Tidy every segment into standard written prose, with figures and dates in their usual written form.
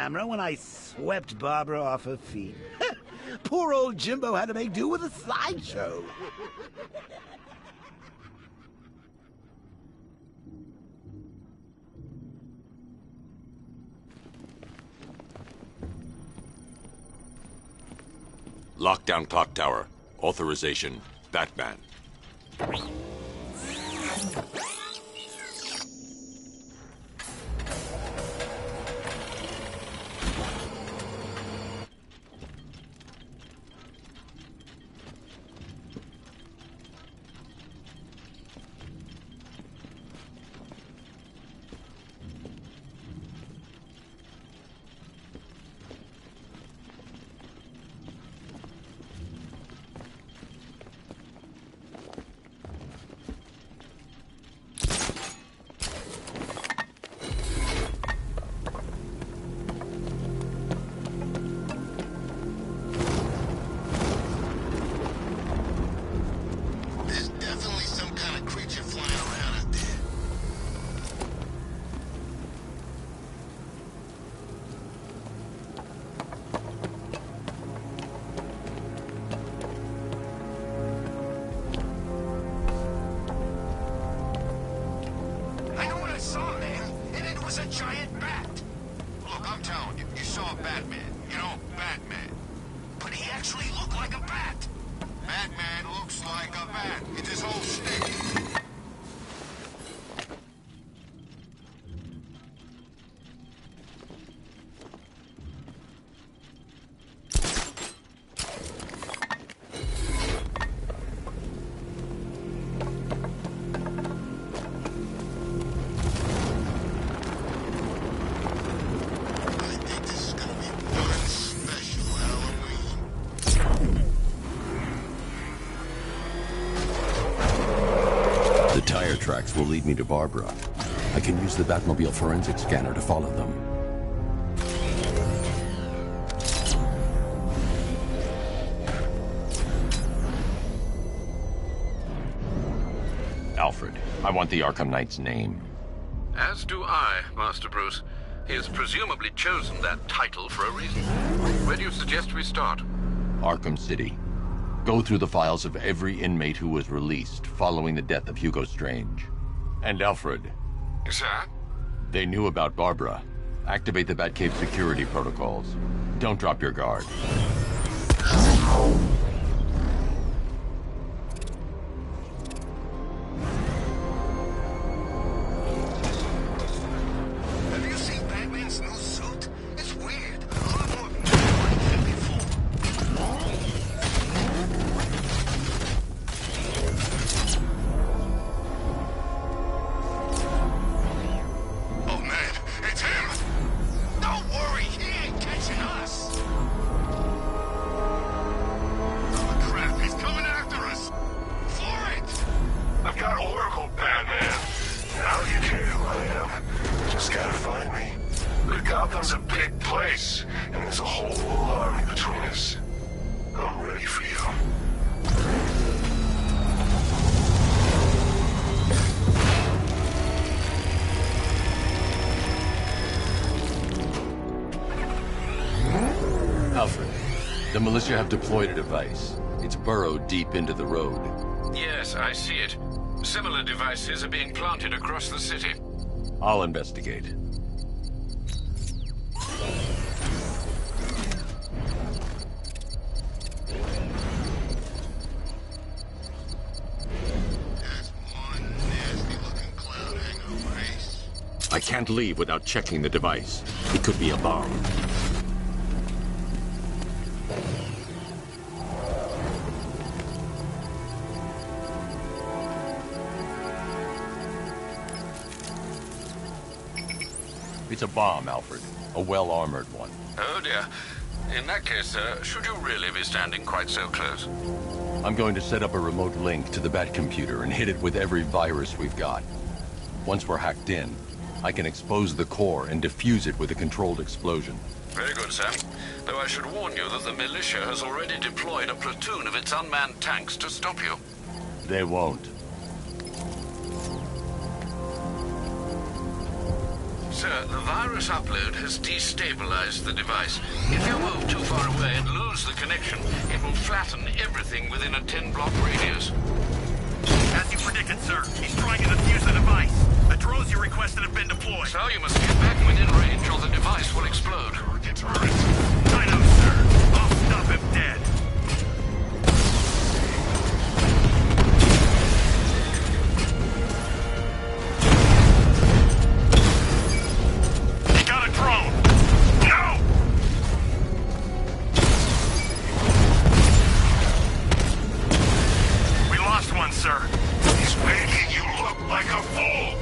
camera when I swept Barbara off her feet. Poor old Jimbo had to make do with a slideshow. Lockdown clock tower. Authorization. Batman. Tracks will lead me to Barbara. I can use the Batmobile forensic scanner to follow them. Alfred, I want the Arkham Knight's name. As do I, Master Bruce. He has presumably chosen that title for a reason. Where do you suggest we start? Arkham City. Go through the files of every inmate who was released following the death of Hugo Strange. And Alfred. Sir? They knew about Barbara. Activate the Batcave security protocols. Don't drop your guard. Have you seen Batman's new suit? It's weird. A lot more like than before. Gotham's a big place, and there's a whole army between us. I'm ready for you. Alfred, the militia have deployed a device. It's burrowed deep into the road. Yes, I see it. Similar devices are being planted across the city. I'll investigate. I can't leave without checking the device. It could be a bomb. It's a bomb, Alfred. A well-armored one. Oh dear. In that case, should you really be standing quite so close? I'm going to set up a remote link to the Bat computer and hit it with every virus we've got. Once we're hacked in, I can expose the core and defuse it with a controlled explosion. Very good, sir. Though I should warn you that the militia has already deployed a platoon of its unmanned tanks to stop you. They won't. Sir, the virus upload has destabilized the device. If you move too far away and lose the connection, it will flatten everything within a 10-block radius. As you predicted, sir, he's trying to defuse the device. The drones you requested have been deployed. So you must get back within range or the device will explode. I know, sir. I'll stop him dead. He got a drone. No! We lost one, sir. He's making you look like a fool!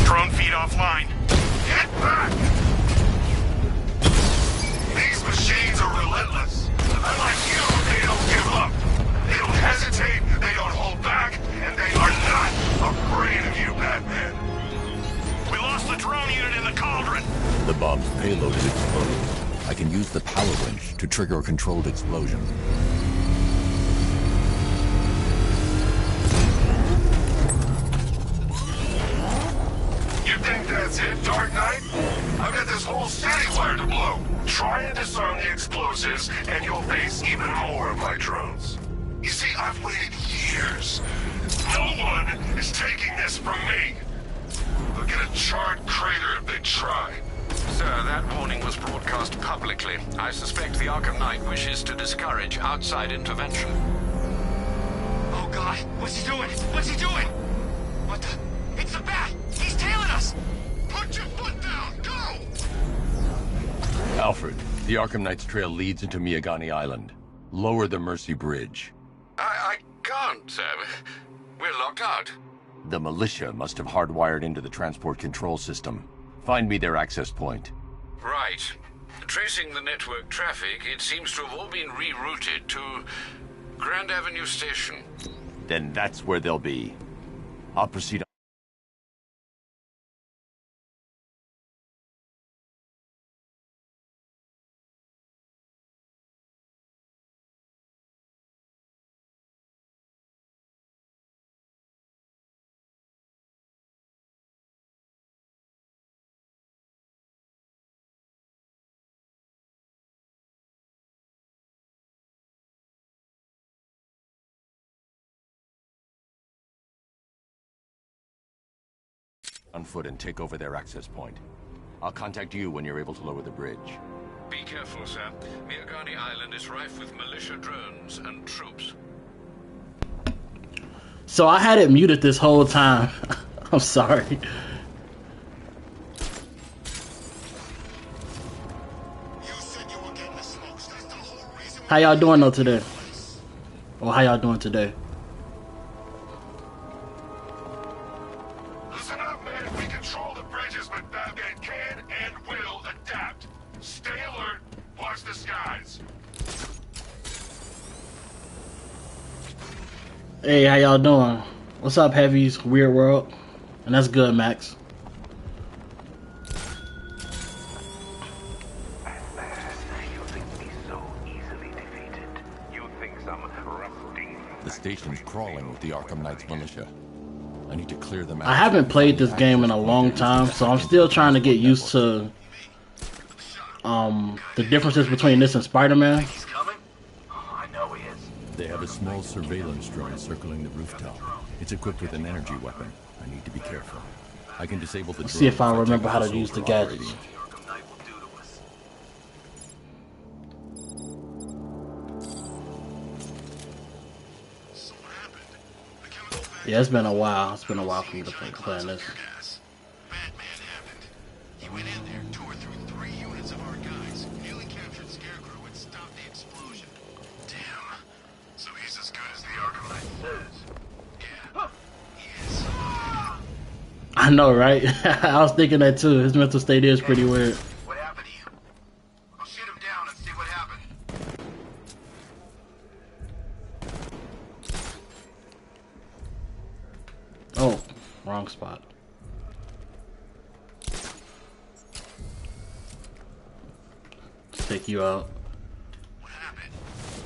Drone feed offline. Get back! These machines are relentless. Unlike you, they don't give up. They don't hesitate, they don't hold back, and they are not afraid of you, Batman. We lost the drone unit in the cauldron. The bomb's payload is exploded. I can use the power winch to trigger a controlled explosion. You think that's it, Dark Knight? I've got this whole city wired to blow. Try and disarm the explosives, and you'll face even more of my drones. You see, I've waited years. No one is taking this from me. They'll get a charred crater if they try. Sir, that warning was broadcast publicly. I suspect the Arkham Knight wishes to discourage outside intervention. Oh, God. What's he doing? What's he doing? What the? It's a bat! He's tailing us! Put your foot down! Go! Alfred, the Arkham Knight's trail leads into Miyagani Island. Lower the Mercy Bridge. I can't, sir. We're locked out. The militia must have hardwired into the transport control system. Find me their access point. Right. Tracing the network traffic, it seems to have all been rerouted to Grand Avenue Station. Then that's where they'll be. I'll proceed. On foot and take over their access point. I'll contact you when you're able to lower the bridge. Be careful, sir. Miyagani Island is rife with militia drones and troops. So I had it muted this whole time. I'm sorry. You said you were getting the smokes. That's the whole reason. How y'all doing though today? Or how y'all doing today? Listen up, man. We control the bridges, but Batman can and will adapt. Stay alert. Watch the skies. Hey, how y'all doing? What's up, Heavy's Weird World? And that's good, Max. The station's crawling with the Arkham Knight's militia. I need to clear them out. I haven't played this game in a long time, so I'm still trying to get used to the differences between this and Spider-Man. He's coming? Oh, I know he is. They have a small surveillance drone circling the rooftop. It's equipped with an energy weapon. I need to be careful. I can disable the drone. See if I remember take how to the use the soldier gadgets. operating. Arkham Knight will do to us. So what happened? The chemical Yeah, it's been a while. It's been a while for me to play playing this. gas. Batman happened. He went in there, tore through 3 units of our guys, nearly captured Scarecrow and stopped the explosion. Damn. So he's as good as the Arkham Knight says. Yeah, he is. I know, right? I was thinking that too. His mental state is pretty weird. What happened to you? I'll shoot him down and see what happened. Oh, wrong spot. Let's take you out. What happened?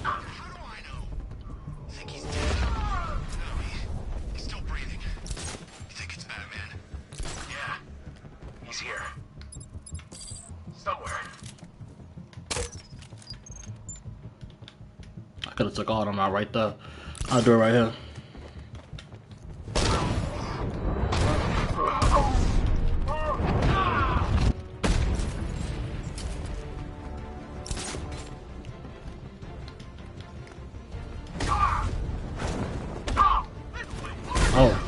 How do I know? Think he's dead? No, he's still breathing. He's here. Somewhere. I could have took all of them out right there. I'll do it right here. Oh.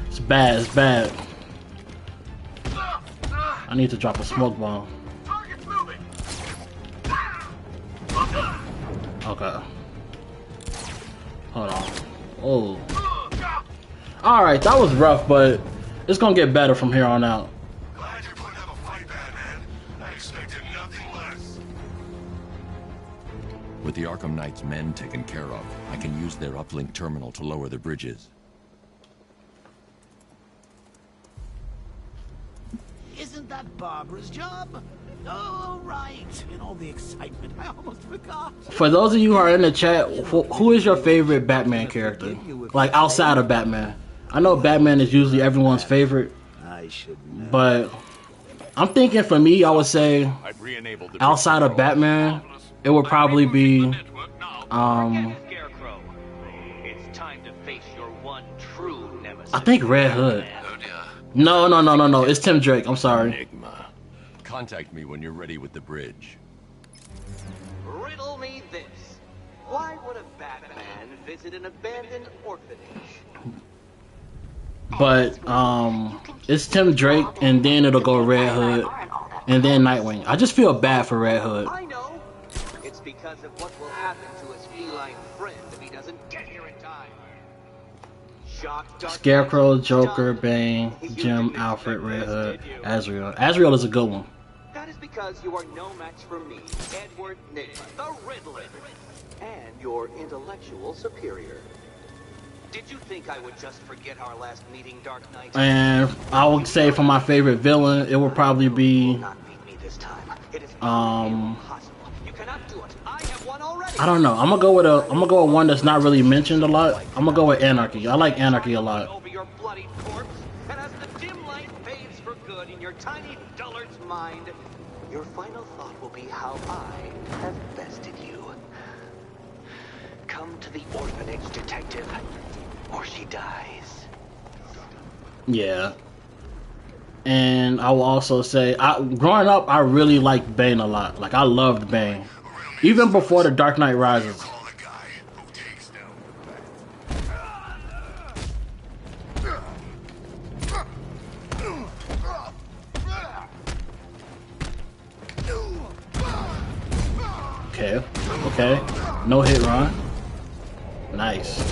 It's bad, it's bad. I need to drop a smoke bomb. Okay. Hold on. Oh. Alright, that was rough, but it's gonna get better from here on out. Glad you're putting up a fight, Batman. I expected nothing less. With the Arkham Knight's men taken care of, I can use their uplink terminal to lower the bridges. Isn't that Barbara's job? Oh, right. In all the excitement, I almost forgot. For those of you who are in the chat, who is your favorite Batman character? Like, outside of Batman. I know Batman is usually everyone's favorite, I should know. but I'm thinking for me, I would say, outside of Batman, it would probably be, Scarecrow. It's time to face your one true nemesis. I think Red Hood. No, it's Tim Drake, I'm sorry. Enigma. Contact me when you're ready with the bridge. Riddle me this. Why would a Batman visit an abandoned orphanage? But, it's Tim Drake, and then it'll go Red Hood, and then Nightwing. I just feel bad for Red Hood. I know. It's because of what will happen to his feline friend if he doesn't get here in time. Scarecrow, Joker, Bane, Jim, Alfred, Red Hood, Azrael. Azrael is a good one. That is because you are no match for me, Edward Nygma, the Riddler, and your intellectual superior. Did you think I would just forget our last meeting, Dark Knight? And I would say for my favorite villain, it would probably be, Not beat me this time. It is impossible. You cannot do it. I have won already. I don't know. I'm gonna go with one that's not really mentioned a lot. I'm gonna go with Anarchy. I like Anarchy a lot. Over your bloody corpse, and as the dim light fades for good in your tiny dullard's mind, your final thought will be how I have bested you. Come to the orphanage, detective, or she dies. Yeah. And I will also say, growing up, I really liked Bane a lot. Like, I loved Bane. Even before The Dark Knight Rises. Okay. No hit run. Nice.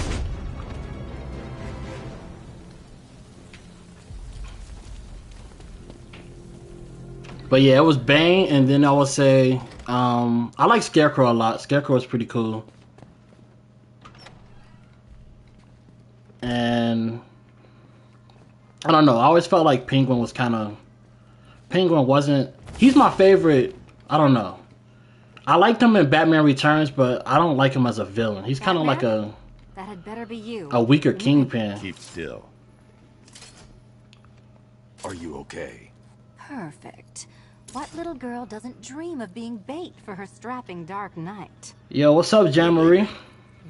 But yeah, it was Bane, and then I would say, I like Scarecrow a lot. Scarecrow is pretty cool. And I don't know, I always felt like Penguin wasn't, he's my favorite, I don't know. I liked him in Batman Returns, but I don't like him as a villain. He's kind of like that had better be you. a weaker Kingpin. Keep still. Are you okay? Perfect. What little girl doesn't dream of being bait for her strapping Dark Knight? Yo, what's up, Jean-Marie?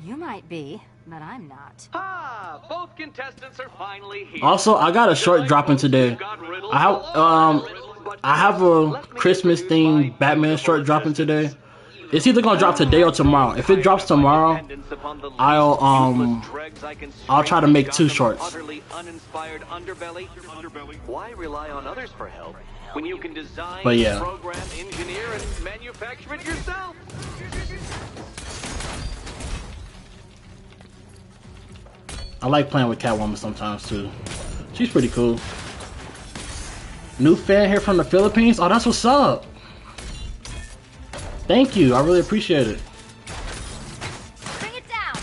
You might be, but I'm not. Ah, both contestants are finally here. Also, I got a short dropping today. I have a Christmas themed Batman short dropping today. It's either gonna drop today or tomorrow. If it drops tomorrow, I'll try to make 2 shorts. Utterly uninspired underbelly. Why rely on others for help when you can design, But yeah. program, engineer, and manufacture it yourself? I like playing with Catwoman sometimes too. She's pretty cool. New fan here from the Philippines? Oh, that's what's up. Thank you. I really appreciate it. Bring it down.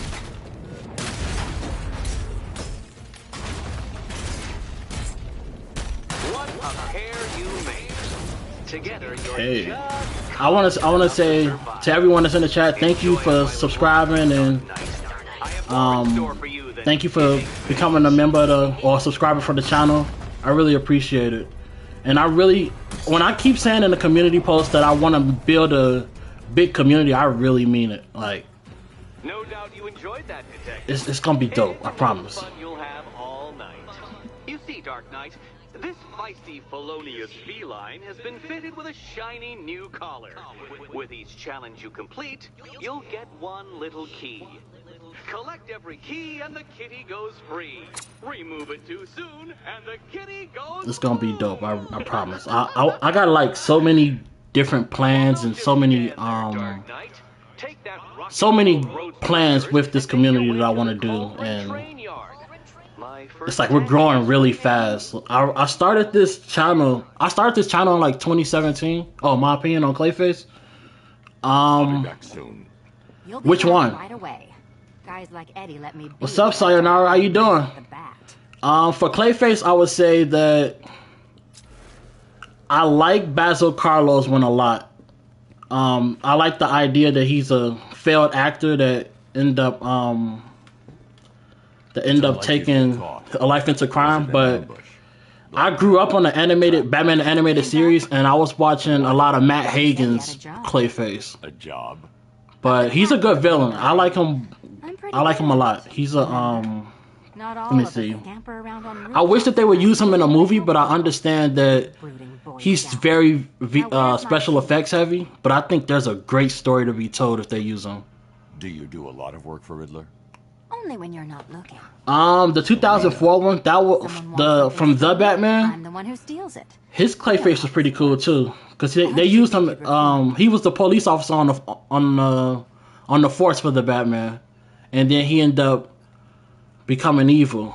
A pair you made. Together, you're Hey, just I wanna say to everyone that's in the chat, thank you for subscribing and thank you for becoming a member of or subscriber for the channel. I really appreciate it. And when I keep saying in the community post that I want to build a big community, I really mean it. Like, no doubt you enjoyed that, detective. it's gonna be dope. I promise. Fun you'll have all night. You see, Dark Knight, this feisty felonious feline has been fitted with a shiny new collar. With each challenge you complete, you'll get one little key. Collect every key and the kitty goes free. Remove it too soon and the kitty goes It's gonna be dope. I promise. I got like so many different plans and so many plans with this community that I want to do, and it's like we're growing really fast. I started this channel. In like 2017. Oh, my opinion on Clayface. I'll be back soon. Which one? Right away. Guys like Eddie let me. What's up, Sayonara? How you doing? For Clayface, I would say that I like Basil Carlos one a lot. I like the idea that he's a failed actor that end up taking a life into crime. But I grew up on the Batman animated series, and I was watching a lot of Matt Hagen's Clayface. A job. But he's a good villain. I like him. I like him a lot. He's a let me see. I wish that they would use him in a movie, but I understand that he's very special effects heavy. But I think there's a great story to be told if they use him. Do you do a lot of work for Riddler? Only when you're not looking. The 2004 one, that was from the Batman. I'm the one who steals it. His Clayface was pretty cool too, because they used him. He was the police officer on the force for the Batman, and then he ended up becoming evil.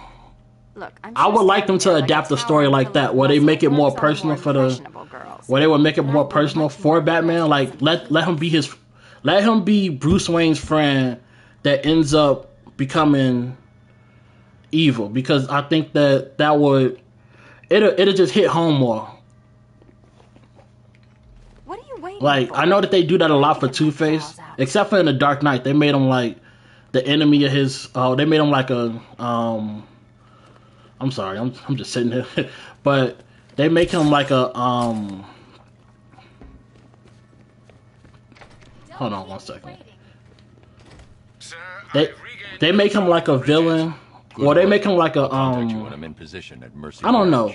Look, I would like them to adapt a story like that, where they make it more personal where they would make it more personal for Batman. Like let him be Bruce Wayne's friend that ends up becoming evil, because I think that would it'll just hit home more. What are you waiting Like, for? I know that they do that a lot for Two-Face, except for in the Dark Knight. They made him like the enemy of his. They made him like a. I'm sorry, I'm just sitting here, but they make him like a. Hold on 1 second. They make him like a villain. Well, they make him like a I don't know.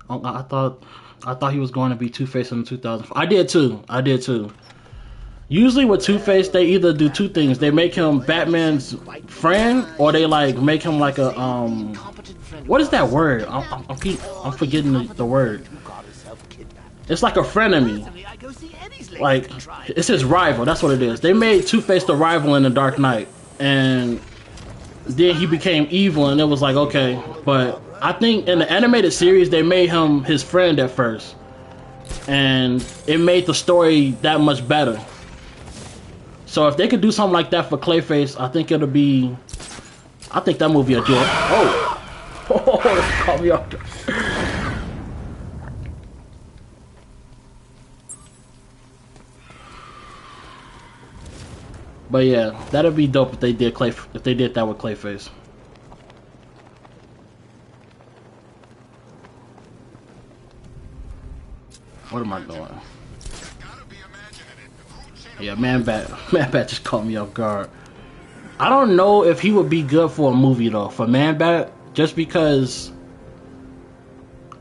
I thought he was going to be Two-Face in 2004. I did too. Usually with Two-Face, they either do two things. They make him Batman's friend, or they like make him like a what is that word? I'm forgetting the word. It's like a frenemy. Like, it's his rival. That's what it is. They made Two-Face the rival in the Dark Knight, and then he became evil, and it was like, okay. But I think in the animated series, they made him his friend at first, and it made the story that much better. So if they could do something like that for Clayface, I think it'll be. I think that movie will do it. Oh, caught me off. But yeah, that'd be dope if they did that with Clayface. What am I doing? Yeah, Man Bat just caught me off guard. I don't know if he would be good for a movie though, for Man Bat, just because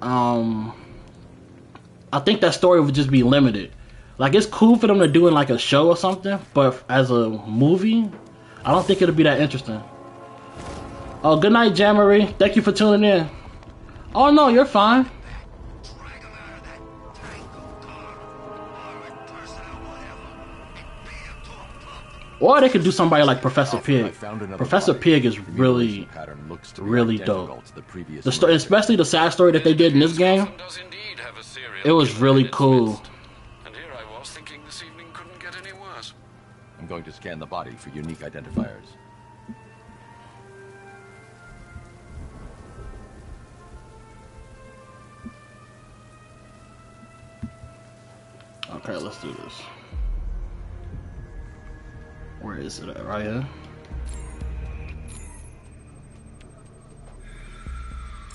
I think that story would just be limited. Like, it's cool for them to do in like a show or something, but as a movie, I don't think it'll be that interesting. Oh, good night, Jammery. Thank you for tuning in. Oh no, you're fine. Or they could do somebody like Professor Pig. Professor Pig is really dope. The story, especially the side story that they did in this game, it was really cool. I'm going to scan the body for unique identifiers. Okay, let's do this. Where is it at? Right here.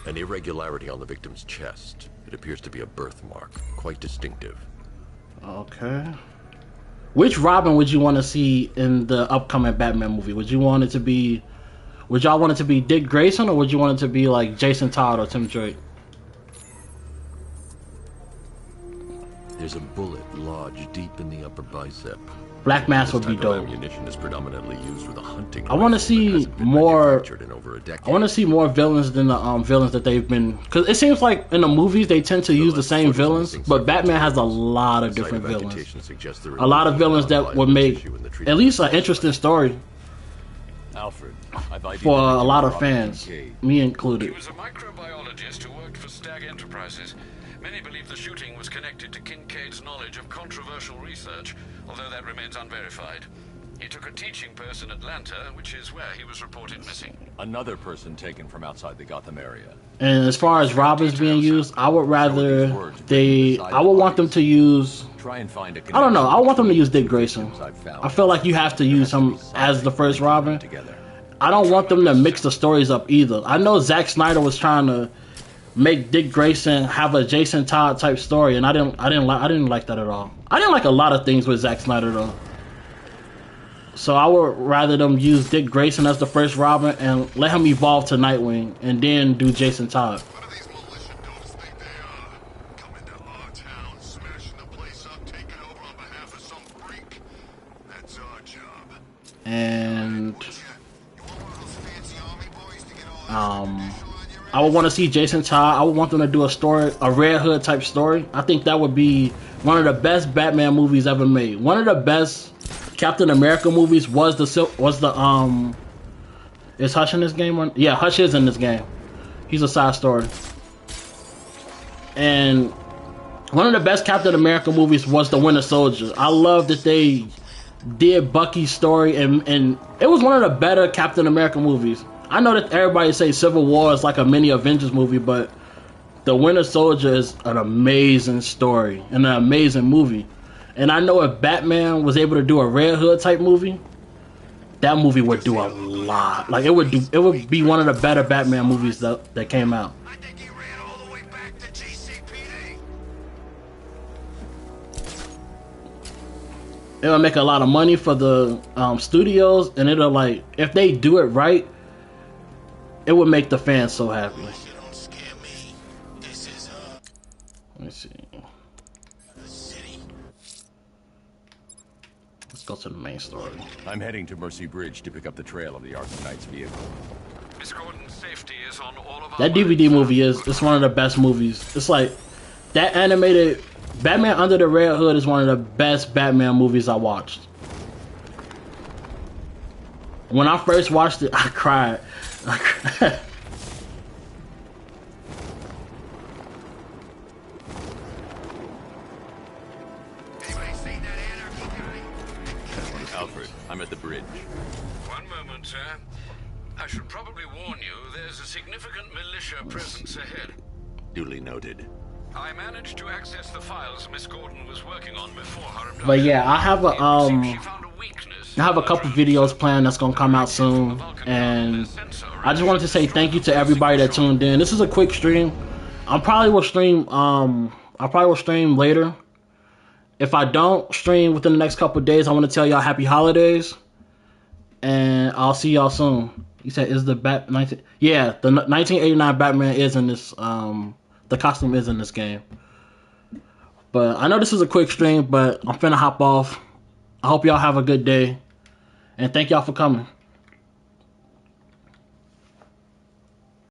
An irregularity on the victim's chest. It appears to be a birthmark, quite distinctive. Okay. Which Robin would you want to see in the upcoming Batman movie? Would y'all want it to be Dick Grayson, or would you want it to be like Jason Todd or Tim Drake? There's a bullet lodged deep in the upper bicep. Black Mask would be dope. Ammunition is predominantly used for the hunting. I want to see more. I want to see more villains than the villains that they've been. Because it seems like in the movies they tend to use the same villains, but Batman has a lot of different villains. A lot of villains that would make at least an interesting story for a lot of fans, me included. He was a microbiologist who worked for Stag Enterprises. Many believe the shooting was connected to Kincaid's knowledge of controversial research, although that remains unverified. He took a teaching post in Atlanta, which is where he was reported missing. Another person taken from outside the Gotham area. And as far as Robins being used, I would rather I would want them to use. Try and find a I don't know. I want them to use Dick Grayson. I feel like you have to use him as the first Robin. I don't want them to mix the stories up either. I know Zack Snyder was trying to make Dick Grayson have a Jason Todd type story, and I didn't like that at all. I didn't like a lot of things with Zack Snyder though. So I would rather them use Dick Grayson as the first Robin and let him evolve to Nightwing, and then do Jason Todd. And I would want to see Jason Todd. I would want them to do a Red Hood type story. I think that would be one of the best Batman movies ever made. One of the best Captain America movies was is Hush in this game? Yeah, Hush is in this game. He's a side story. And one of the best Captain America movies was The Winter Soldier. I love that they did Bucky's story, and it was one of the better Captain America movies. I know that everybody say Civil War is like a mini Avengers movie, but The Winter Soldier is an amazing story and an amazing movie. And I know if Batman was able to do a Red Hood type movie, that movie would do a lot. Like it would be one of the better Batman movies that came out. I think he ran all the way back to GCPD. It'll make a lot of money for the studios, and it'll, like, if they do it right, it would make the fans so happy. Let me see. Let's go to the main story. I'm heading to Mercy Bridge to pick up the trail of the Arkham Knight's vehicle. Miss Gordon's safety is on all of our That DVD movie it's one of the best movies. It's like that animated Batman Under the Red Hood is one of the best Batman movies I watched. When I first watched it, I cried. Alfred, I'm at the bridge. One moment, sir. I should probably warn you, there's a significant militia presence ahead. Duly noted. I managed to access the files Miss Gordon was working on before her abduction. But yeah, I have a couple videos planned that's gonna come out soon, and I just wanted to say thank you to everybody that tuned in. This is a quick stream. I probably will stream later. If I don't stream within the next couple of days, I want to tell y'all happy holidays, and I'll see y'all soon. You said is the yeah, the 1989 Batman is in this the costume is in this game. But I know this is a quick stream, but I'm finna hop off. I hope y'all have a good day, and thank y'all for coming.